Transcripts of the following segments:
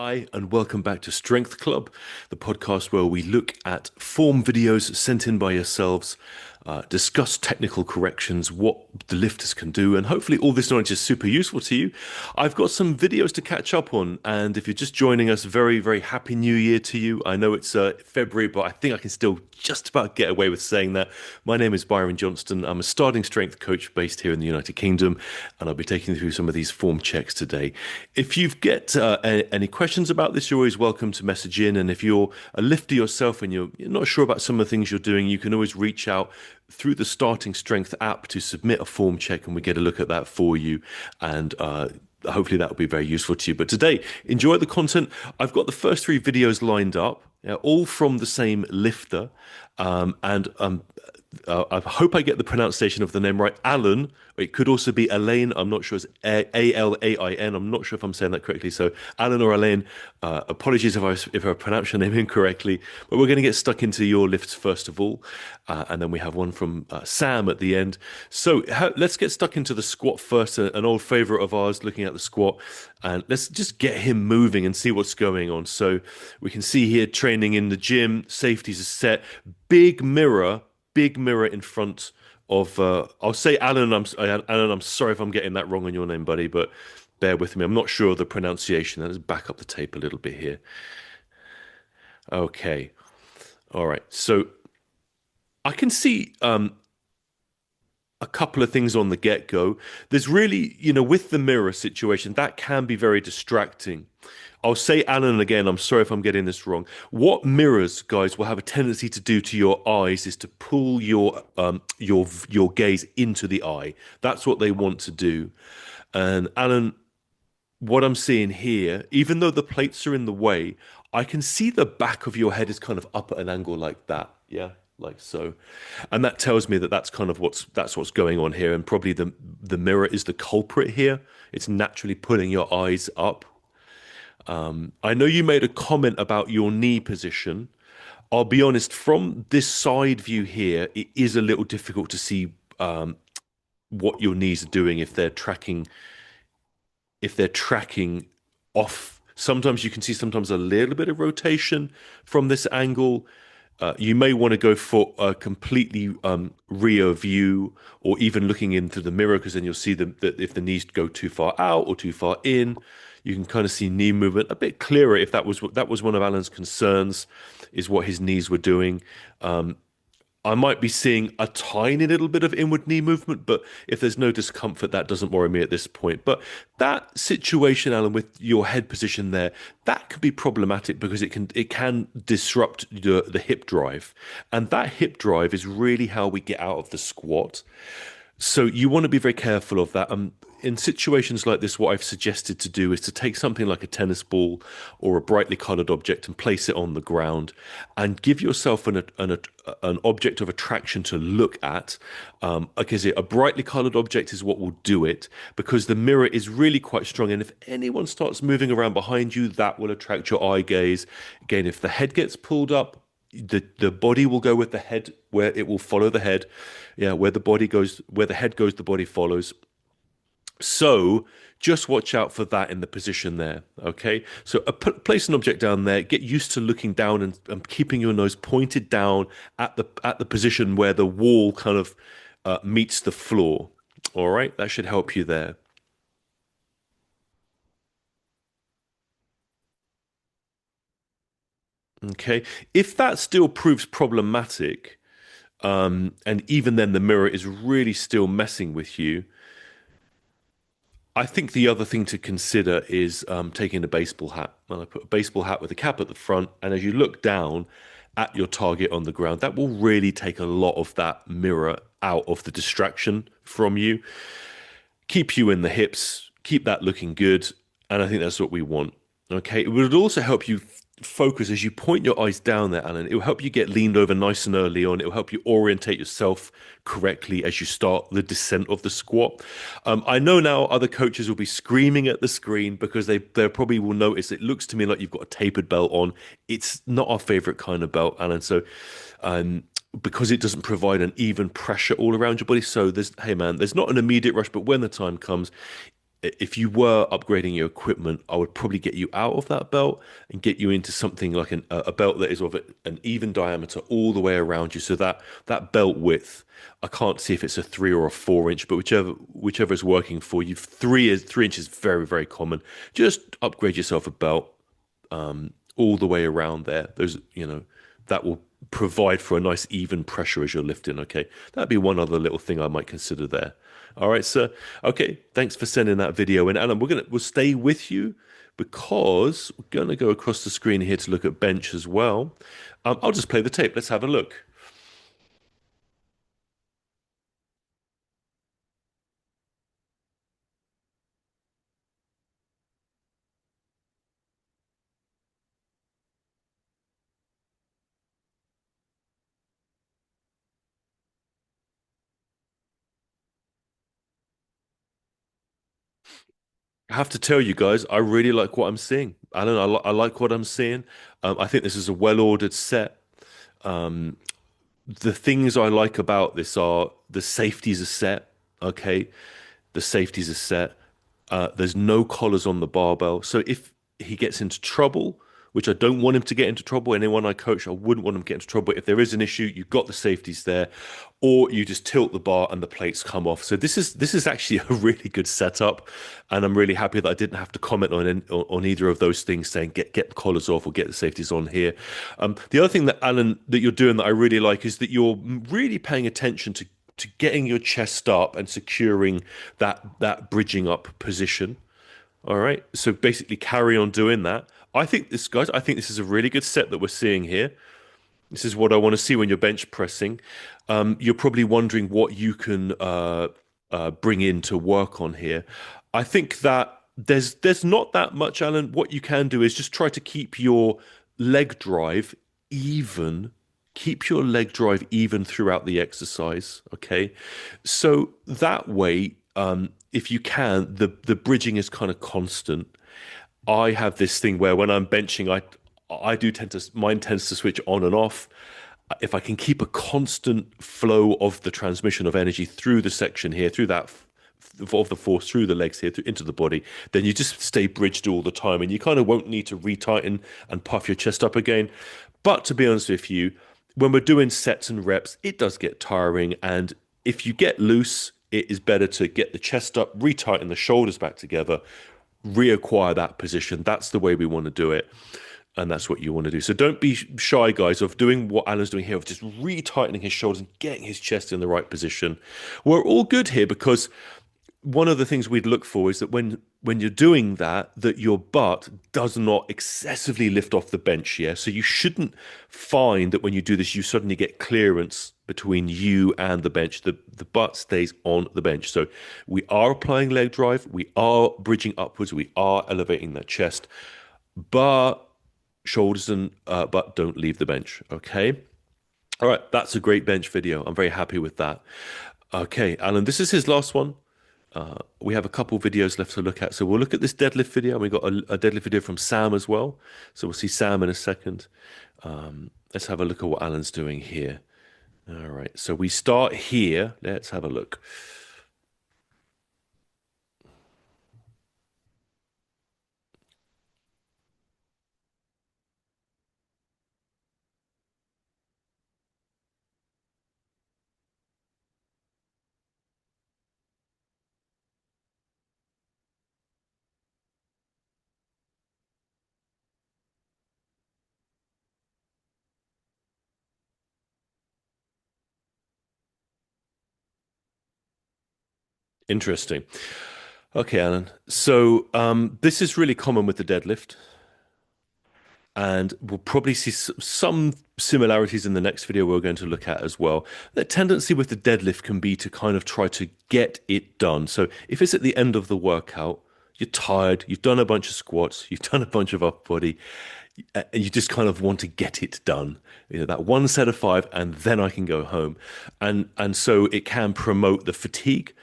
Hi, and welcome back to Strength Club, the podcast where we look at form videos sent in by yourselves, discuss technical corrections, what the lifters can do, and hopefully all this knowledge is super useful to you. I've got some videos to catch up on, and if you're just joining us, very, very happy new year to you. I know it's February, but I think I can still just about get away with saying that. My name is Byron Johnston. I'm a starting strength coach based here in the United Kingdom, and I'll be taking you through some of these form checks today. If you've got any questions about this, you're always welcome to message in. And if you're a lifter yourself and you're not sure about some of the things you're doing, you can always reach out through the Starting Strength app to submit a form check, and we get a look at that for you. And hopefully that will be very useful to you. But today, enjoy the content. I've got the first three videos lined up, all from the same lifter. I hope I get the pronunciation of the name right. Alan. It could also be Elaine. I'm not sure. It's Alain. I'm not sure if I'm saying that correctly. So Alan or Elaine, apologies if I pronounce your name incorrectly. But we're going to get stuck into your lifts first of all. And then we have one from Sam at the end. So let's get stuck into the squat first, an old favorite of ours, looking at the squat. And let's just get him moving and see what's going on. So we can see here training in the gym, safeties are set, big mirror in front of I'll say Alan. Alan, I'm sorry if I'm getting that wrong on your name, buddy, but bear with me. I'm not sure of the pronunciation. Let's back up the tape a little bit here. Okay. All right. So I can see a couple of things on the get-go. There's really, with the mirror situation, that can be very distracting. I'll say Alan again, I'm sorry if I'm getting this wrong. What mirrors, guys, will have a tendency to do to your eyes is to pull your gaze into the eye. That's what they want to do. And Alan, what I'm seeing here, even though the plates are in the way, I can see the back of your head is kind of up at an angle like that. Yeah, like so. And that tells me that that's kind of what's going on here. And probably the mirror is the culprit here. It's naturally pulling your eyes up. I know you made a comment about your knee position. I'll be honest, from this side view here, it is a little difficult to see what your knees are doing if they're tracking off. Sometimes you can see sometimes a little bit of rotation from this angle. You may want to go for a completely rear view, or even looking into the mirror, because then you'll see that if the knees go too far out or too far in, you can kind of see knee movement a bit clearer. If that was one of Alan's concerns, is what his knees were doing. I might be seeing a tiny little bit of inward knee movement, but if there's no discomfort, that doesn't worry me at this point. But that situation, Alan, with your head position there, that can be problematic because it can disrupt the hip drive. And that hip drive is really how we get out of the squat. So you want to be very careful of that. In situations like this, what I've suggested to do is to take something like a tennis ball or a brightly colored object and place it on the ground and give yourself an object of attraction to look at. Because a brightly colored object is what will do it, because the mirror is really quite strong. And if anyone starts moving around behind you, that will attract your eye gaze. Again, if the head gets pulled up, the body will go with the head, where it will follow the head. Yeah, where the head goes, the body follows. So just watch out for that in the position there. Okay, so place an object down there. Get used to looking down and keeping your nose pointed down at the position where the wall kind of meets the floor. All right, that should help you there. Okay, if that still proves problematic, and even then the mirror is really still messing with you, I think the other thing to consider is taking a baseball hat. And I put a baseball hat with a cap at the front, and as you look down at your target on the ground, that will really take a lot of that mirror out of the distraction from you, keep you in the hips, keep that looking good, and I think that's what we want. Okay, it would also help you focus as you point your eyes down there, Alan. It will help you get leaned over nice and early on. It will help you orientate yourself correctly as you start the descent of the squat. I know now other coaches will be screaming at the screen because they probably will notice it looks to me like you've got a tapered belt on. It's not our favorite kind of belt, Alan. So, because it doesn't provide an even pressure all around your body. So hey man, there's not an immediate rush, but when the time comes, if you were upgrading your equipment, I would probably get you out of that belt and get you into something like a belt that is of an even diameter all the way around you. So that belt width, I can't see if it's a 3 or a 4 inch, but whichever is working for you. 3 inches very, very common. Just upgrade yourself a belt all the way around there. That will provide for a nice even pressure as you're lifting. Okay, that'd be one other little thing I might consider there. All right, sir. Okay, thanks for sending that video in, Alan. We'll stay with you because we're gonna go across the screen here to look at bench as well. I'll just play the tape. Let's have a look. I have to tell you guys, I really like what I'm seeing. Alan, I like what I'm seeing. I think this is a well-ordered set. The things I like about this are the safeties are set. Okay, the safeties are set. There's no collars on the barbell. So if he gets into trouble, which I don't want him to get into trouble, anyone I coach, I wouldn't want him to get into trouble. If there is an issue, you've got the safeties there, or you just tilt the bar and the plates come off. So this is actually a really good setup, and I'm really happy that I didn't have to comment on either of those things, saying get the collars off or get the safeties on here. The other thing that Alan that you're doing that I really like is that you're really paying attention to getting your chest up and securing that bridging up position. All right. So basically carry on doing that. I think this is a really good set that we're seeing here. This is what I want to see when you're bench pressing. You're probably wondering what you can bring in to work on here. I think that there's not that much, Alan. What you can do is just try to keep your leg drive even. Keep your leg drive even throughout the exercise. Okay, so that way, if you can, the bridging is kind of constant. I have this thing where when I'm benching, I do tend to mine tends to switch on and off. If I can keep a constant flow of the transmission of energy through the section here, through that of the force through the legs here, into the body, then you just stay bridged all the time, and you kind of won't need to retighten and puff your chest up again. But to be honest with you, when we're doing sets and reps, it does get tiring, and if you get loose, it is better to get the chest up, retighten the shoulders back together, reacquire that position. That's the way we want to do it. And that's what you want to do. So don't be shy, guys, of doing what Alan's doing here, of just retightening his shoulders and getting his chest in the right position. We're all good here because one of the things we'd look for is that when you're doing that, that your butt does not excessively lift off the bench. Yeah. So you shouldn't find that when you do this, you suddenly get clearance between you and the bench. The butt stays on the bench. So we are applying leg drive, we are bridging upwards, we are elevating that chest, but shoulders and butt don't leave the bench. Okay. All right, that's a great bench video. I'm very happy with that. Okay, Alan, this is his last one. We have a couple videos left to look at. So we'll look at this deadlift video. We got a deadlift video from Sam as well. So we'll see Sam in a second. Let's have a look at what Alan's doing here. All right. So we start here. Let's have a look. Interesting. Okay, Alan. So this is really common with the deadlift. And we'll probably see some similarities in the next video we're going to look at as well. The tendency with the deadlift can be to kind of try to get it done. So if it's at the end of the workout, you're tired, you've done a bunch of squats, you've done a bunch of upper body, and you just kind of want to get it done. You know, that one set of five, and then I can go home. And so it can promote the fatigue,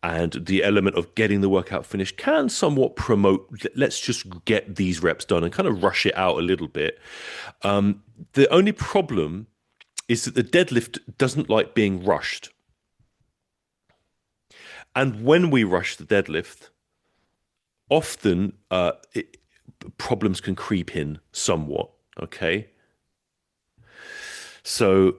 and the element of getting the workout finished can somewhat promote, let's just get these reps done and kind of rush it out a little bit. The only problem is that the deadlift doesn't like being rushed. And when we rush the deadlift, often problems can creep in somewhat. Okay. So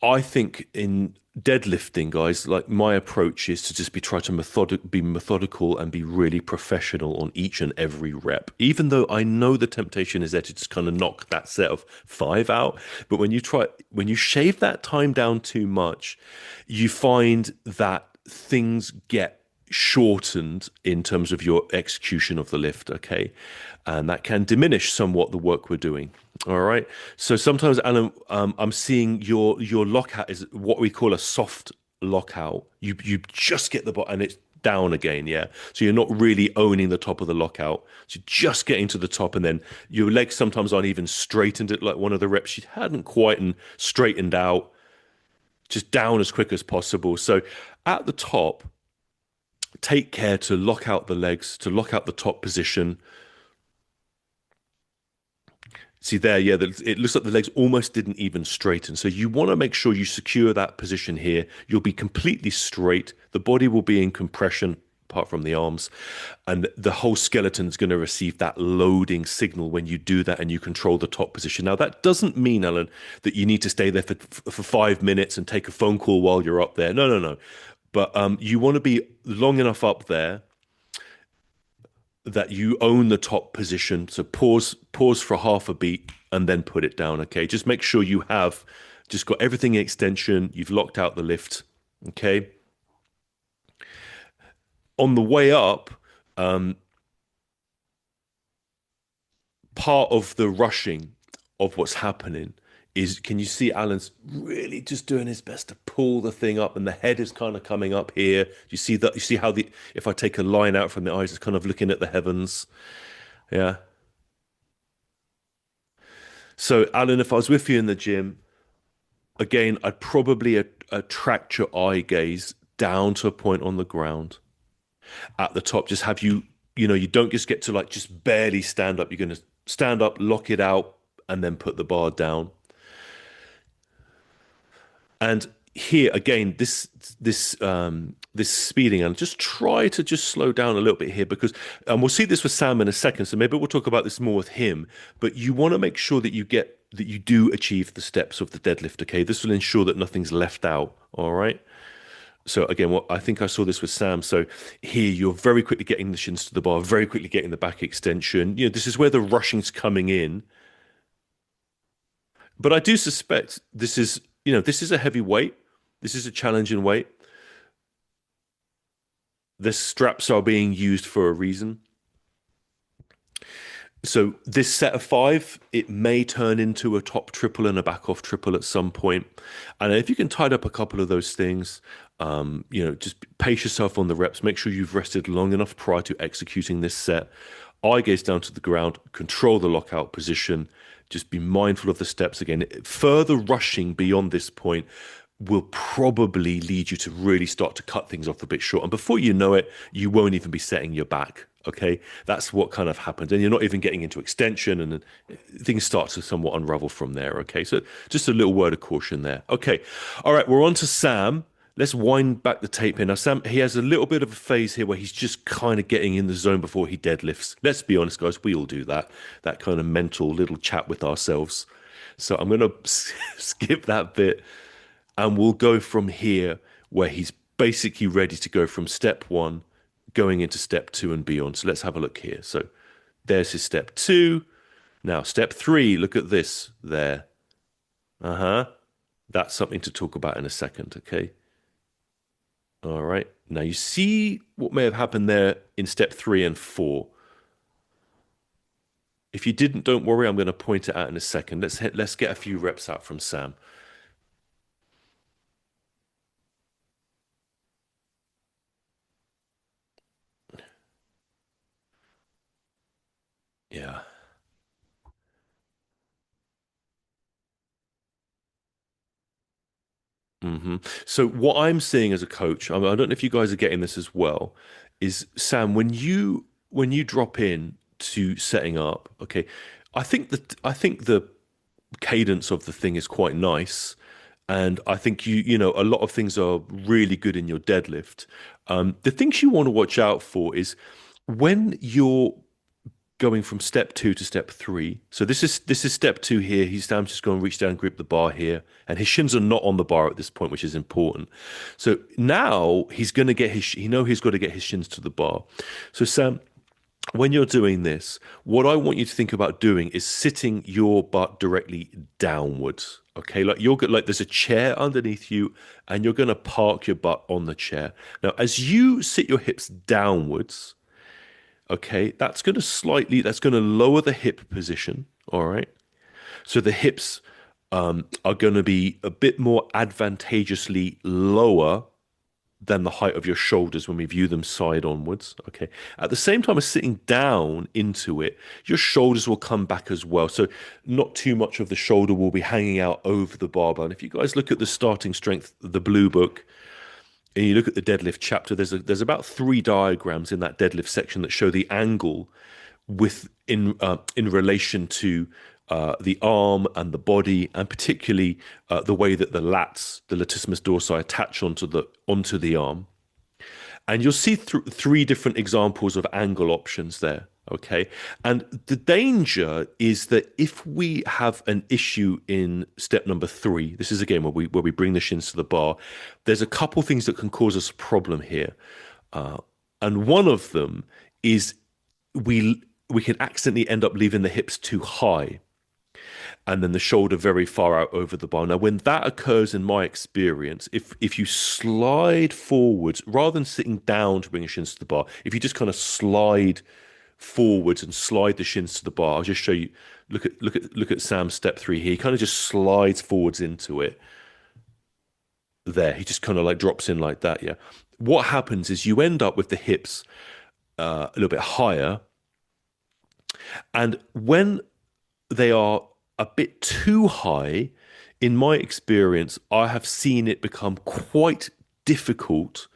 I think in deadlifting, guys, like my approach is to just be methodical and be really professional on each and every rep. Even though I know the temptation is there to just kind of knock that set of five out, but when you shave that time down too much, you find that things get shortened in terms of your execution of the lift, okay? And that can diminish somewhat the work we're doing. All right. So sometimes, Alan, I'm seeing your lockout is what we call a soft lockout. You just get the bot and it's down again. Yeah. So you're not really owning the top of the lockout. So you're just getting to the top, and then your legs sometimes aren't even straightened. It like one of the reps you hadn't quite and straightened out, just down as quick as possible. So at the top, take care to lock out the legs, to lock out the top position. See there, yeah, it looks like the legs almost didn't even straighten. So you want to make sure you secure that position here. You'll be completely straight. The body will be in compression, apart from the arms, and the whole skeleton is going to receive that loading signal when you do that and you control the top position. Now, that doesn't mean, Alan, that you need to stay there for 5 minutes and take a phone call while you're up there. No, no, no. But you want to be long enough up there that you own the top position. So pause for half a beat and then put it down. Okay. Just make sure you have just got everything in extension. You've locked out the lift. Okay. On the way up, um, part of the rushing of what's happening is can you see Alan's really just doing his best to pull the thing up and the head is kind of coming up here. You see that you see how the if I take a line out from the eyes, it's kind of looking at the heavens. Yeah. So, Alan, if I was with you in the gym, again, I'd probably attract your eye gaze down to a point on the ground at the top. Just have you, you don't just get to like just barely stand up. You're going to stand up, lock it out, and then put the bar down. And here again, this speeding, and just try to just slow down a little bit here because, and we'll see this with Sam in a second. So maybe we'll talk about this more with him. But you want to make sure that you do achieve the steps of the deadlift. Okay, this will ensure that nothing's left out. All right. So again, what I think I saw this with Sam. So here you're very quickly getting the shins to the bar, very quickly getting the back extension. This is where the rushing's coming in. But I do suspect this is a heavy weight. This is a challenging weight. The straps are being used for a reason. So this set of five, it may turn into a top triple and a back off triple at some point. And if you can tidy up a couple of those things, just pace yourself on the reps. Make sure you've rested long enough prior to executing this set. Eye gaze down to the ground, control the lockout position. Just be mindful of the steps again. Further rushing beyond this point will probably lead you to really start to cut things off a bit short. And before you know it, you won't even be setting your back. Okay. That's what kind of happens. And you're not even getting into extension, and then things start to somewhat unravel from there. Okay. So just a little word of caution there. Okay. All right. We're on to Sam. Let's wind back the tape here. Now, Sam, he has a little bit of a phase here where he's just kind of getting in the zone before he deadlifts. Let's be honest, guys, we all do that kind of mental little chat with ourselves. So I'm going to skip that bit and we'll go from here where he's basically ready to go from step one, going into step two and beyond. So let's have a look here. So there's his step two. Now, step three, look at this there. Uh huh. That's something to talk about in a second, okay? All right. Now you see what may have happened there in step three and four. If you didn't, don't worry. I'm going to point it out in a second. Let's get a few reps out from Sam. Yeah. So what I'm seeing as a coach, I don't know if you guys are getting this as well, is Sam, when you drop in to setting up, okay, I think the cadence of the thing is quite nice. And I think a lot of things are really good in your deadlift. The things you want to watch out for is when you're going from step two to step three. So this is step two here. He's Sam's just going to reach down and grip the bar here, and his shins are not on the bar at this point, which is important. So now he's going to get he's got to get his shins to the bar. So Sam, when you're doing this, what I want you to think about doing is sitting your butt directly downwards. Okay, like there's a chair underneath you, and you're going to park your butt on the chair. Now, as you sit your hips downwards, okay, that's going to lower the hip position. All right. So the hips are going to be a bit more advantageously lower than the height of your shoulders when we view them side onwards. Okay. At the same time as sitting down into it, your shoulders will come back as well. So not too much of the shoulder will be hanging out over the barbell. And if you guys look at the starting strength, the blue book, and you look at the deadlift chapter, there's about three diagrams in that deadlift section that show the angle in relation to the arm and the body, and particularly the way that the latissimus dorsi, attach onto the arm. And you'll see three different examples of angle options there. Okay. And the danger is that if we have an issue in step number three, this is again where we bring the shins to the bar, there's a couple things that can cause us a problem here. And one of them is we can accidentally end up leaving the hips too high and then the shoulder very far out over the bar. Now, when that occurs, in my experience, if you slide forwards rather than sitting down to bring your shins to the bar, if you just kind of slide forwards and slide the shins to the bar, I'll just show you. Look at Sam's step three here. He kind of just slides forwards into it. There, he just kind of like drops in like that. Yeah. What happens is you end up with the hips a little bit higher, and when they are a bit too high, in my experience, I have seen it become quite difficult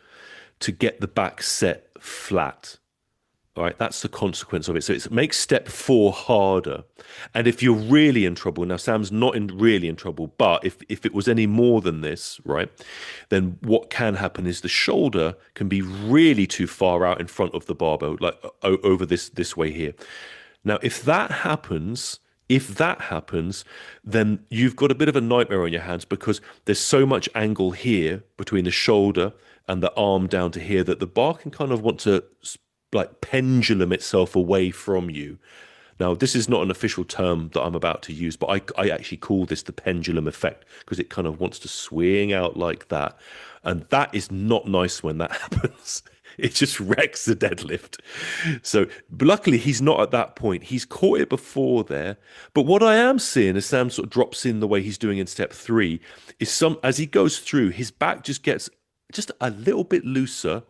to get the back set flat. All right, that's the consequence of it. So it makes step four harder. And if you're really in trouble, now Sam's not really in trouble, but if it was any more than this, right, then what can happen is the shoulder can be really too far out in front of the barbell, like over this way here. Now, if that happens, then you've got a bit of a nightmare on your hands because there's so much angle here between the shoulder and the arm down to here that the bar can kind of want to like pendulum itself away from you. Now, this is not an official term that I'm about to use, but I actually call this the pendulum effect because it kind of wants to swing out like that. And that is not nice when that happens. It just wrecks the deadlift. So, but luckily, he's not at that point. He's caught it before there. But what I am seeing as Sam sort of drops in the way he's doing in step three is as he goes through, his back just gets just a little bit looser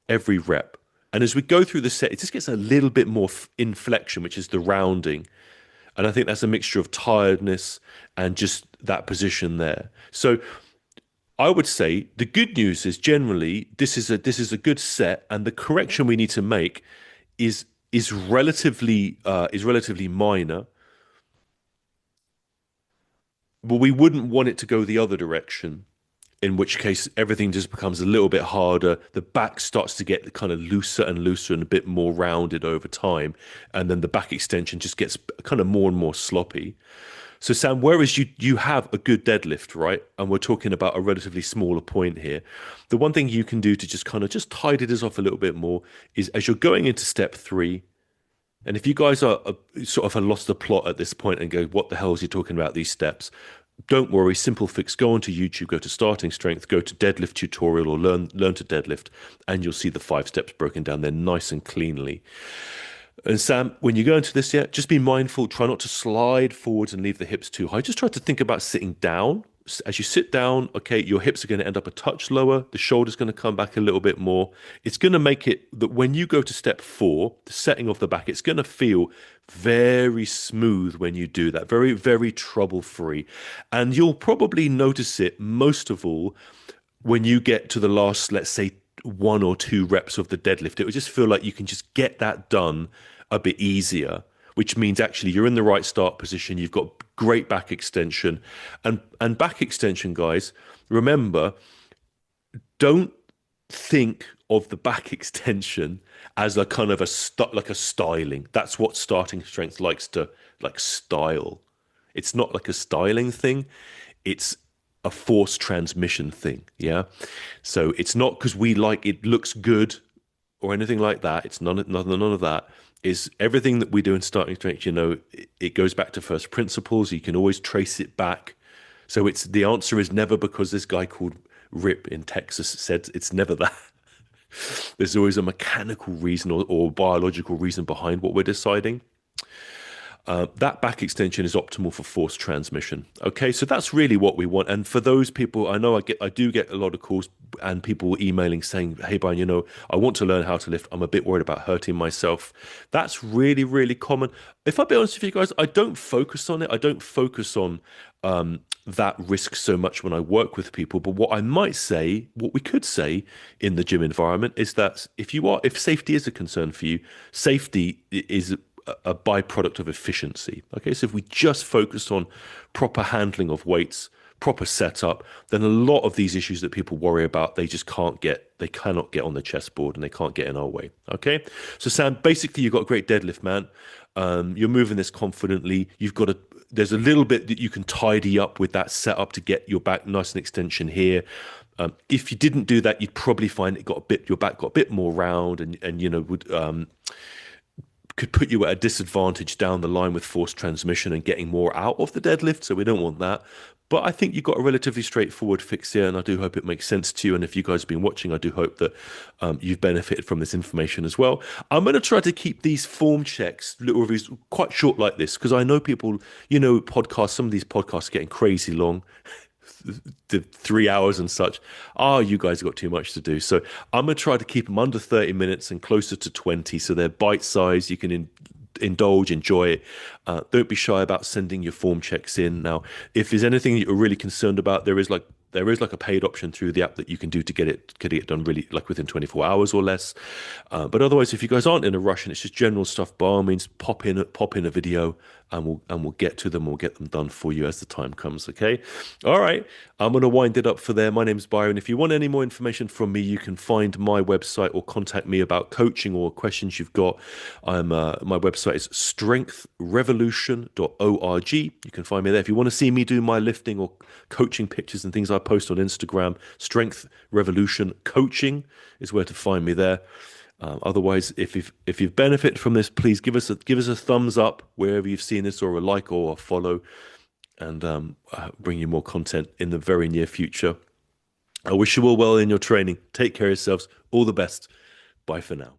every rep. And as we go through the set, it just gets a little bit more inflection, which is the rounding. And I think that's a mixture of tiredness and just that position there. So I would say the good news is generally this is a good set, and the correction we need to make is relatively minor. But we wouldn't want it to go the other direction, in which case everything just becomes a little bit harder. The back starts to get kind of looser and looser and a bit more rounded over time. And then the back extension just gets kind of more and more sloppy. So Sam, whereas you have a good deadlift, right? And we're talking about a relatively smaller point here. The one thing you can do to just kind of just tidy this off a little bit more is as you're going into step three, and if you guys are sort of have lost the plot at this point and go, what the hell is he talking about these steps? Don't worry, simple fix. Go onto YouTube, go to starting strength, go to deadlift tutorial or learn to deadlift, and you'll see the 5 steps broken down there nice and cleanly. And Sam, when you go into this, yeah, just be mindful. Try not to slide forwards and leave the hips too high. Just try to think about sitting down. As you sit down, okay, your hips are going to end up a touch lower. The shoulder's going to come back a little bit more. It's going to make it that when you go to step 4, the setting of the back, it's going to feel very smooth when you do that. Very, very trouble-free. And you'll probably notice it most of all when you get to the last, let's say, 1 or 2 reps of the deadlift. It will just feel like you can just get that done a bit easier, which means actually you're in the right start position. You've got great back extension, and back extension, guys. Remember, don't think of the back extension as a kind of like a styling. That's what starting strength likes to like style. It's not like a styling thing. It's a force transmission thing. Yeah. So it's not because we like it looks good or anything like that. It's none of that. Is everything that we do in starting strength, it goes back to first principles. You can always trace it back. So it's the answer is never because this guy called Rip in Texas said it's never that. There's always a mechanical reason or biological reason behind what we're deciding. That back extension is optimal for force transmission. Okay, so that's really what we want. And for those people, I know I do get a lot of calls and people emailing saying, "Hey, Brian, I want to learn how to lift. I'm a bit worried about hurting myself." That's really, really common. If I'll be honest with you guys, I don't focus on it. I don't focus on that risk so much when I work with people. But what I might say, what we could say in the gym environment is that if safety is a concern for you, safety is a byproduct of efficiency. Okay, so if we just focus on proper handling of weights, proper setup, then a lot of these issues that people worry about, they cannot get on the chessboard and they can't get in our way. Okay, so Sam, basically you've got a great deadlift, man. You're moving this confidently. There's a little bit that you can tidy up with that setup to get your back nice and extension here. If you didn't do that, you'd probably find your back got a bit more round and would could put you at a disadvantage down the line with force transmission and getting more out of the deadlift. So we don't want that. But I think you've got a relatively straightforward fix here, and I do hope it makes sense to you. And if you guys have been watching, I do hope that you've benefited from this information as well. I'm going to try to keep these form checks, little reviews, quite short like this, because I know people, podcasts, some of these podcasts are getting crazy long. The 3 hours and such. You guys got too much to do. So I'm going to try to keep them under 30 minutes and closer to 20. So they're bite sized. You can indulge, enjoy it. Don't be shy about sending your form checks in. Now, if there's anything that you're really concerned about, there is like a paid option through the app that you can do to get it done really like within 24 hours or less. But otherwise, if you guys aren't in a rush and it's just general stuff, by all means, pop in a video and we'll get to them. We'll get them done for you as the time comes. Okay. All right. I'm going to wind it up for there. My name's Byron. If you want any more information from me, you can find my website or contact me about coaching or questions you've got. My website is strengthrevolution.org. You can find me there. If you want to see me do my lifting or coaching pictures and things I post on Instagram, Strength Revolution Coaching is where to find me there. Otherwise, if you've benefited from this, please give us a thumbs up wherever you've seen this, or a like or a follow, and bring you more content in the very near future. I wish you all well in your training. Take care of yourselves. All the best. Bye for now.